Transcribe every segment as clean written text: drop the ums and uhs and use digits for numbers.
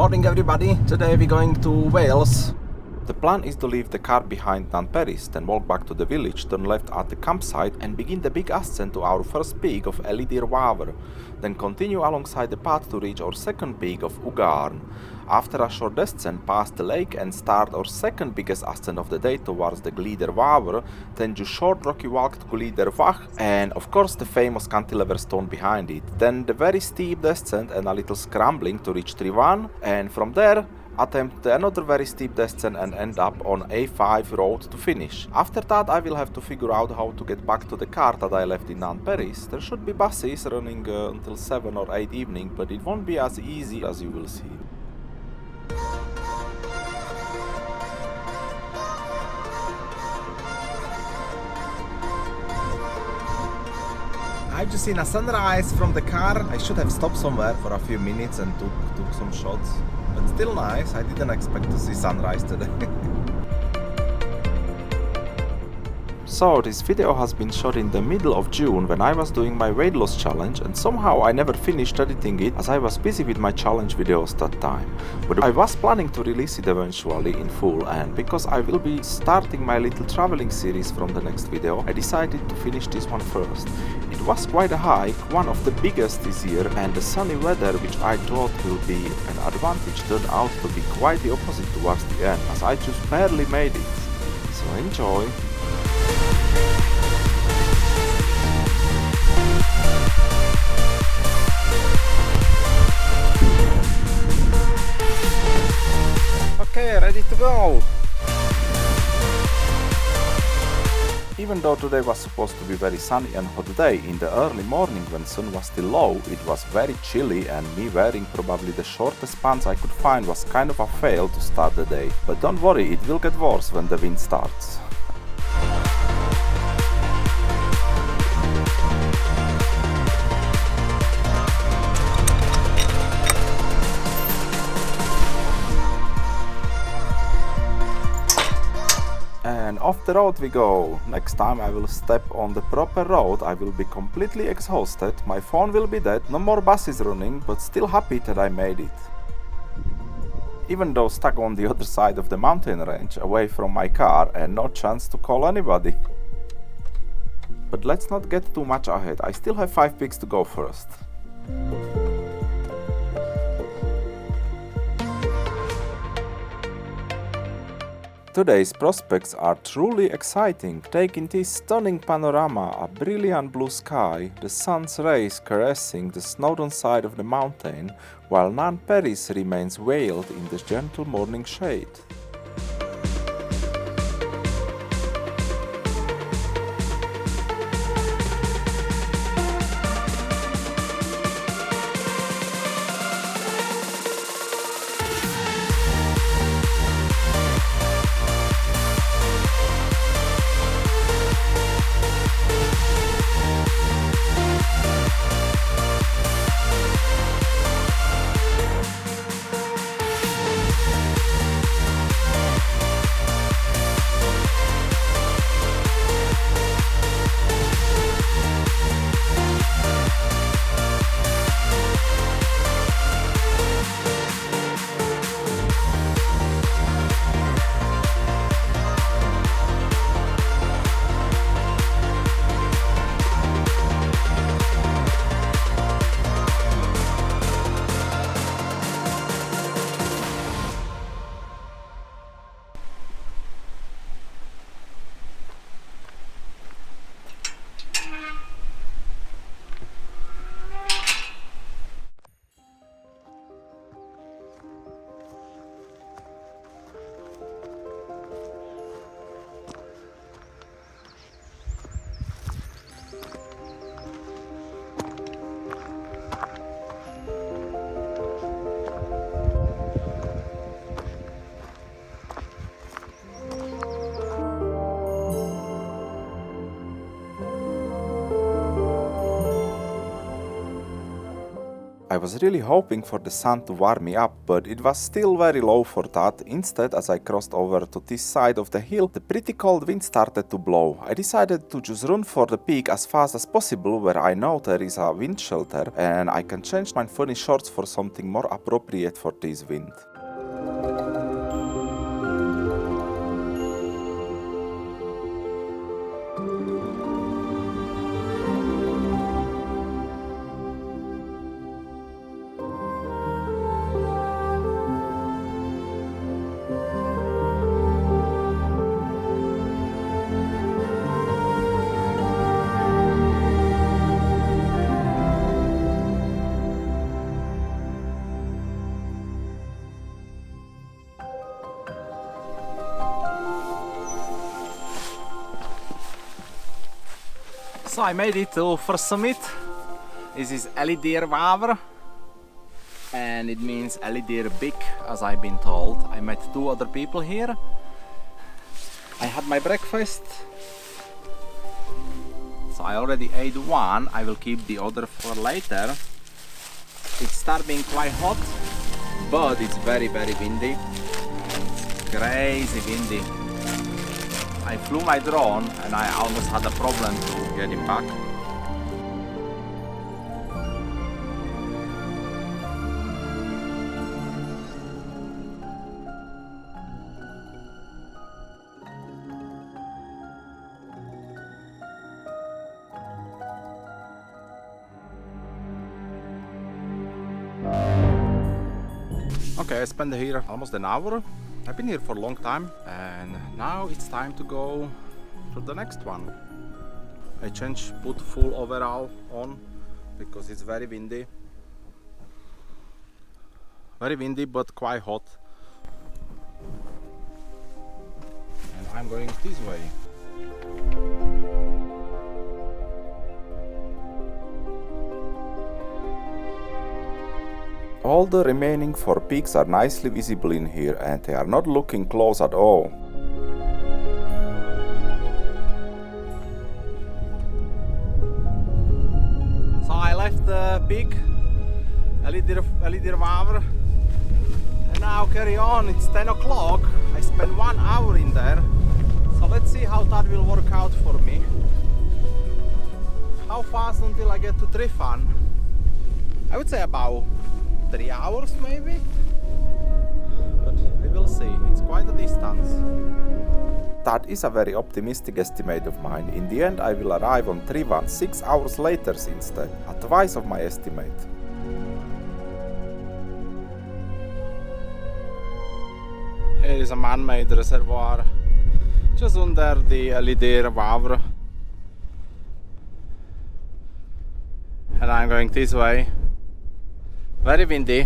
morning everybody, today we're going to Wales. The plan is to leave the car behind Nant Peris, then walk back to the village, turn left at the campsite and begin the big ascent to our first peak of Elidir Fawr, then continue alongside the path to reach our second peak of Garn. After a short descent past the lake and start our second biggest ascent of the day towards the Glyder Fawr, then do short rocky walk to Glyder Fach and of course the famous cantilever stone behind it, then the very steep descent and a little scrambling to reach Tryfan, and from there attempt another very steep descent and end up on A5 road to finish. After that I will have to figure out how to get back to the car that I left in Nant Peris. There should be buses running until 7 or 8 evening, but it won't be as easy as you will see. I've just seen a sunrise from the car. I should have stopped somewhere for a few minutes and took some shots. But still nice, I didn't expect to see sunrise today. So this video has been shot in the middle of June when I was doing my weight loss challenge, and somehow I never finished editing it as I was busy with my challenge videos that time. But I was planning to release it eventually in full, and because I will be starting my little traveling series from the next video, I decided to finish this one first. It was quite a hike, one of the biggest this year, and the sunny weather which I thought will be an advantage turned out to be quite the opposite towards the end, as I just barely made it. So enjoy! Okay, ready to go! Even though today was supposed to be very sunny and hot day, in the early morning when sun was still low, it was very chilly and me wearing probably the shortest pants I could find was kind of a fail to start the day. But don't worry, it will get worse when the wind starts. And off the road we go. Next time I will step on the proper road, I will be completely exhausted, my phone will be dead, no more buses running, but still happy that I made it. Even though stuck on the other side of the mountain range, away from my car and no chance to call anybody. But let's not get too much ahead, I still have 5 peaks to go first. Today's prospects are truly exciting. Taking this stunning panorama, a brilliant blue sky, the sun's rays caressing the snowdon side of the mountain, while Nant Peris remains veiled in the gentle morning shade. was really hoping for the sun to warm me up, but it was still very low for that. Instead, as I crossed over to this side of the hill, the pretty cold wind started to blow. I decided to just run for the peak as fast as possible, where I know there is a wind shelter and I can change my funny shorts for something more appropriate for this wind. So I made it to first summit. This is Elidir Fawr, and it means Elidir big, as I've been told. I met 2 other people here. I had my breakfast, so I already ate one. I will keep the other for later. It started being quite hot, but it's very windy. It's crazy windy. I flew my drone and I almost had a problem to get him back. Okay, I spent here almost an hour. I've been here for a long time, and now it's time to go to the next one. I put full overall on because it's very windy. Very windy but quite hot. And I'm going this way. All the remaining 4 peaks are nicely visible in here, and they are not looking close at all. So I left the peak, Elidir Fawr, and now carry on. It's 10 o'clock. I spent 1 hour in there, so let's see how that will work out for me. How fast until I get to Tryfan? I would say about 3 hours maybe, but we will see. It's quite a distance. That is a very optimistic estimate of mine. In the end, I will arrive on Tryfan 6 hours later instead, at twice of my estimate. Here is a man-made reservoir just under the Elidir Fawr, and I'm going this way. Very windy.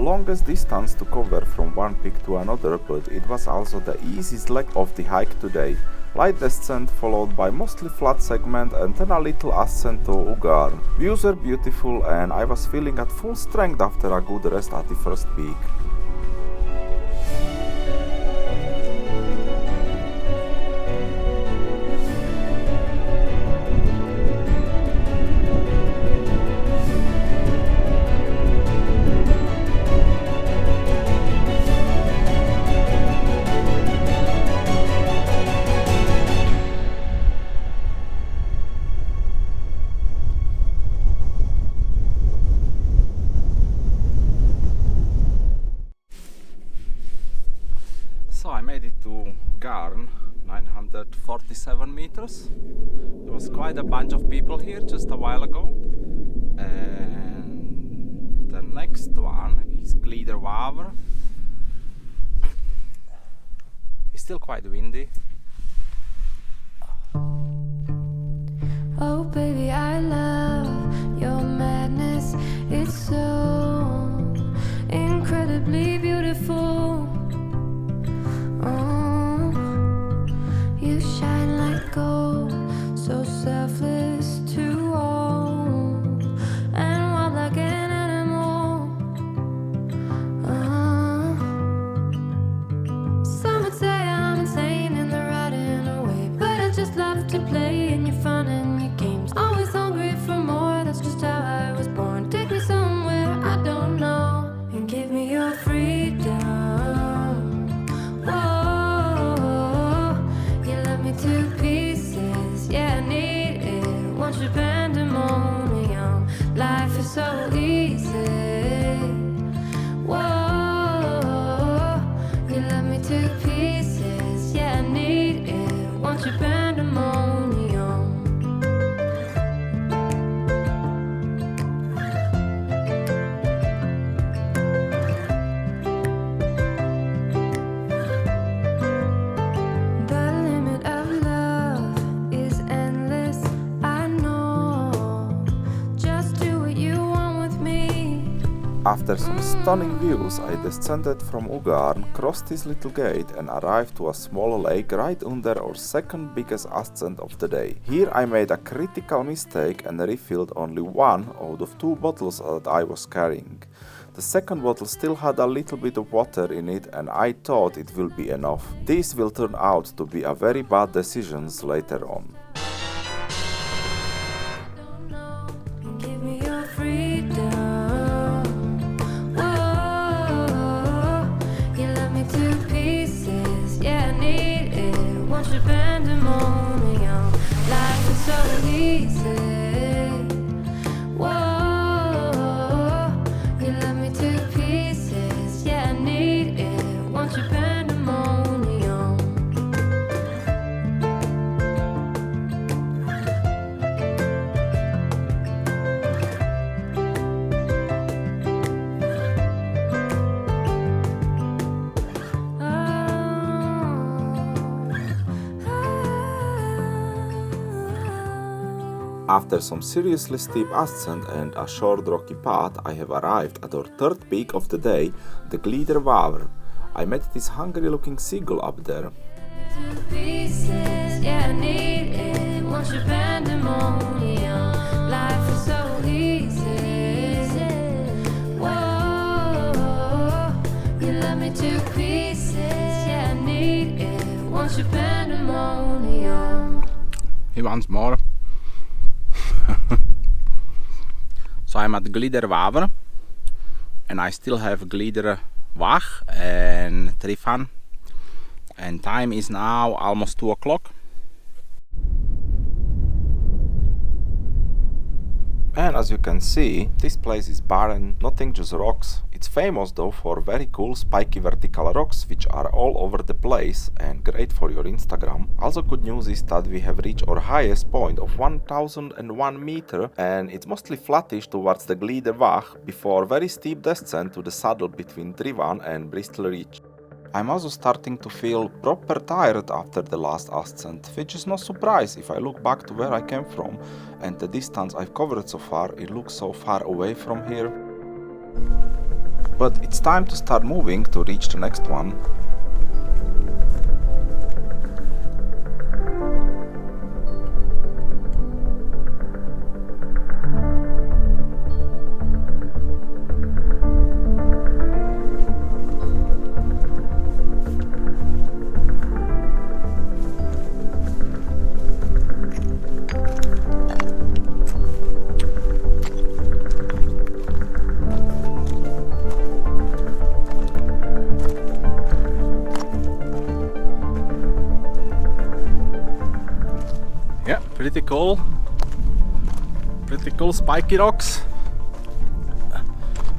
longest distance to cover from one peak to another, but it was also the easiest leg of the hike today. Light descent followed by mostly flat segment and then a little ascent to Garn. Views were beautiful and I was feeling at full strength after a good rest at the first peak. So I made it to Garn, 947 meters. There was quite a bunch of people here just a while ago. And the next one is Elidir Fawr. It's still quite windy. Oh baby, I love your madness. It's so incredibly beautiful. Oh, you shine like gold, so selfless to all, and wild like an animal. Some would say I'm insane in the right in a way, but I just love to play in your fun and your games. Always hungry for more, that's just how I was born. Take me somewhere I don't know, and give me your freedom. To pieces, yeah, I need it. Want your pandemonium. Life is so easy. Whoa, you love me to pieces, yeah, I need it. Want your pandemonium. After some stunning views, I descended from Garn, crossed this little gate and arrived to a small lake right under our second biggest ascent of the day. Here I made a critical mistake and refilled only one out of 2 bottles that I was carrying. The second bottle still had a little bit of water in it and I thought it will be enough. This will turn out to be a very bad decision later on. After some seriously steep ascent and a short rocky path, I have arrived at our third peak of the day, the Elidir Fawr. I met this hungry looking seagull up there. He wants more. So I'm at Elidir Fawr and I still have Glyder, Fach and Tryfan, and time is now almost 2 o'clock. And as you can see, this place is barren, nothing, just rocks. It's famous though for very cool spiky vertical rocks which are all over the place and great for your Instagram. Also good news is that we have reached our highest point of 1001 meter and it's mostly flattish towards the Elidir Fawr before very steep descent to the saddle between Tryfan and Bristol Ridge. I'm also starting to feel proper tired after the last ascent, which is no surprise if I look back to where I came from and the distance I've covered so far. It looks so far away from here. but it's time to start moving to reach the next one. Yeah, pretty cool spiky rocks.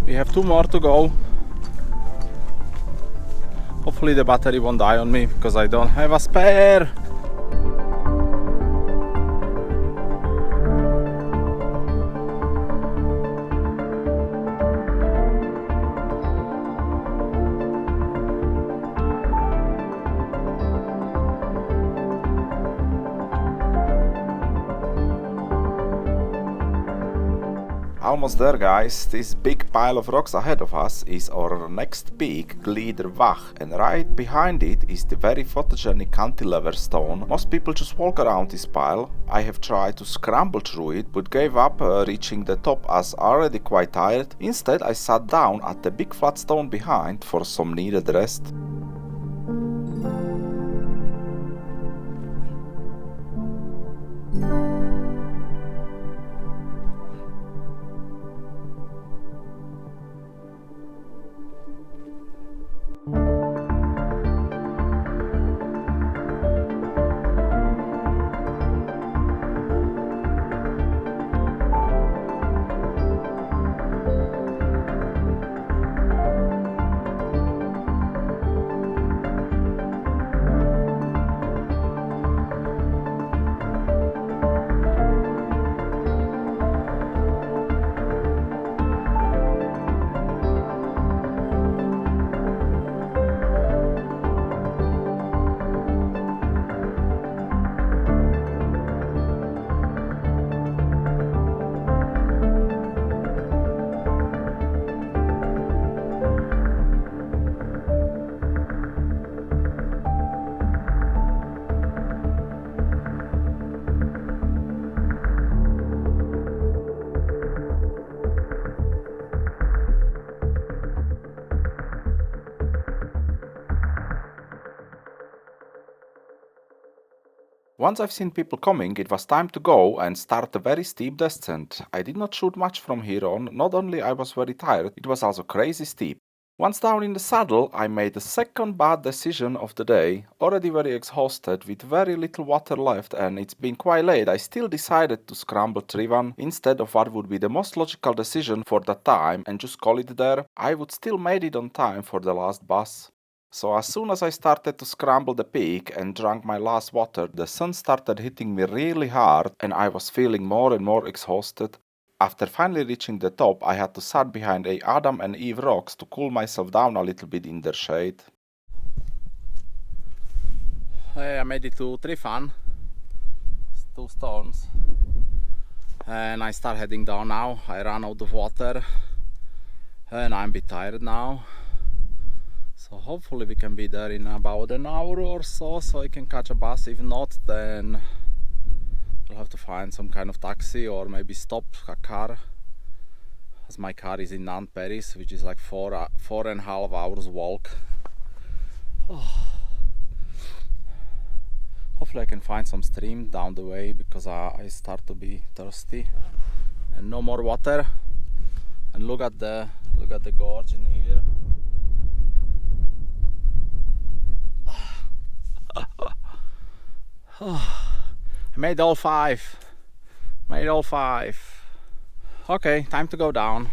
We have 2 more to go. Hopefully the battery won't die on me because I don't have a spare. Almost there, guys. This big pile of rocks ahead of us is our next peak, Glyder Fawr, and right behind it is the very photogenic cantilever stone. Most people just walk around this pile. I have tried to scramble through it but gave up reaching the top as already quite tired. Instead I sat down at the big flat stone behind for some needed rest. Once I've seen people coming, it was time to go and start a very steep descent. I did not shoot much from here on. Not only I was very tired, it was also crazy steep. Once down in the saddle, I made the second bad decision of the day. Already very exhausted, with very little water left, and it's been quite late. I still decided to scramble Tryfan instead of what would be the most logical decision for that time and just call it there. I would still made it on time for the last bus. So as soon as I started to scramble the peak and drank my last water, the sun started hitting me really hard and I was feeling more and more exhausted. After finally reaching the top, I had to sit behind a Adam and Eve rocks to cool myself down a little bit in their shade. I made it to Tryfan, 2 stones, and I start heading down now. I ran out of water and I'm a bit tired now. So hopefully we can be there in about an hour or so I can catch a bus. If not, then I'll have to find some kind of taxi or maybe stop a car, as my car is in Nant Peris, which is like 4.5 hours walk. Oh. Hopefully I can find some stream down the way because I start to be thirsty and no more water. And look at the gorge in here. I made all 5. Okay, time to go down.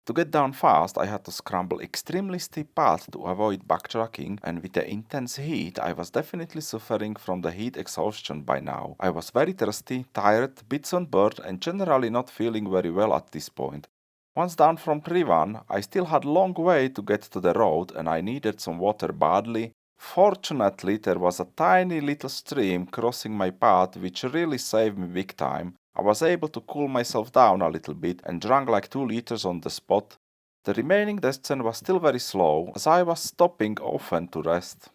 To get down fast, I had to scramble extremely steep path to avoid backtracking, and with the intense heat, I was definitely suffering from the heat exhaustion by now. I was very thirsty, tired, bit sunburned, and generally not feeling very well at this point. Once down from Tryfan, I still had a long way to get to the road and I needed some water badly. Fortunately, there was a tiny little stream crossing my path which really saved me big time. I was able to cool myself down a little bit and drank like 2 liters on the spot. The remaining descent was still very slow, as I was stopping often to rest.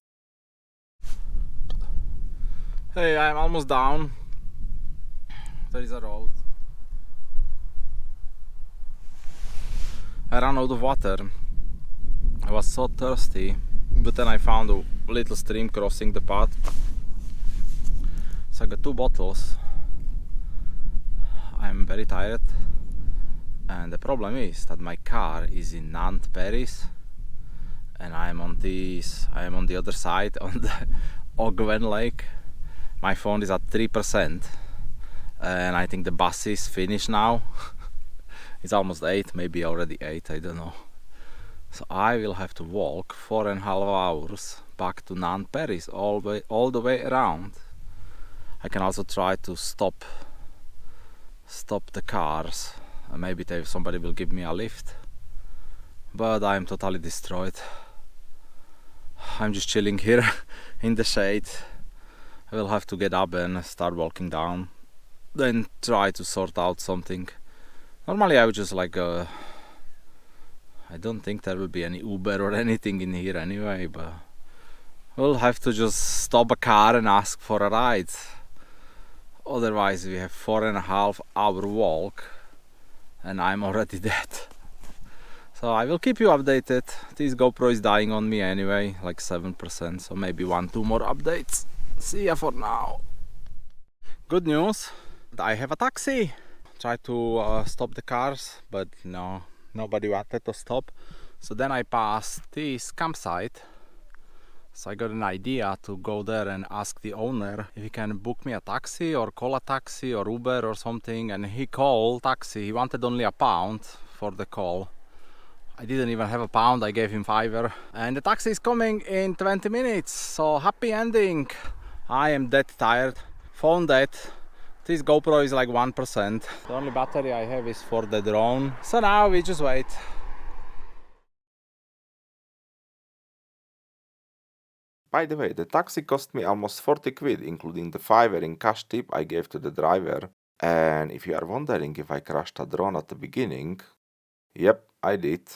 Hey, I'm almost down. There is a road. I ran out of water. I was so thirsty, but then I found a little stream crossing the path. So I got 2 bottles. I'm very tired, and the problem is that my car is in Nant Peris, and I am on the other side on the Ogwen Lake. My phone is at 3%, and I think the bus is finished now. It's almost 8, maybe already 8, I don't know. So I will have to walk 4.5 hours back to Nant Peris all the way around. I can also try to stop the cars, and maybe somebody will give me a lift, but I'm totally destroyed. I'm just chilling here in the shade. I will have to get up and start walking down, then try to sort out something. Normally I would just I don't think there will be any Uber or anything in here anyway, but we'll have to just stop a car and ask for a ride. Otherwise we have 4.5 hour walk and I'm already dead. So I will keep you updated. This GoPro is dying on me anyway, like 7%, so maybe 1-2 more updates. See ya for now. Good news, I have a taxi. Tried to stop the cars, but no, nobody wanted to stop. So then I passed this campsite. So I got an idea to go there and ask the owner if he can book me a taxi or call a taxi or Uber or something. And he called taxi. He wanted only £1 for the call. I didn't even have £1. I gave him €5. And the taxi is coming in 20 minutes. So happy ending. I am dead tired. Phone dead. This GoPro is like 1%. The only battery I have is for the drone. So now we just wait. By the way, the taxi cost me almost 40 quid, including the £5 in cash tip I gave to the driver. And if you are wondering if I crashed a drone at the beginning, yep, I did.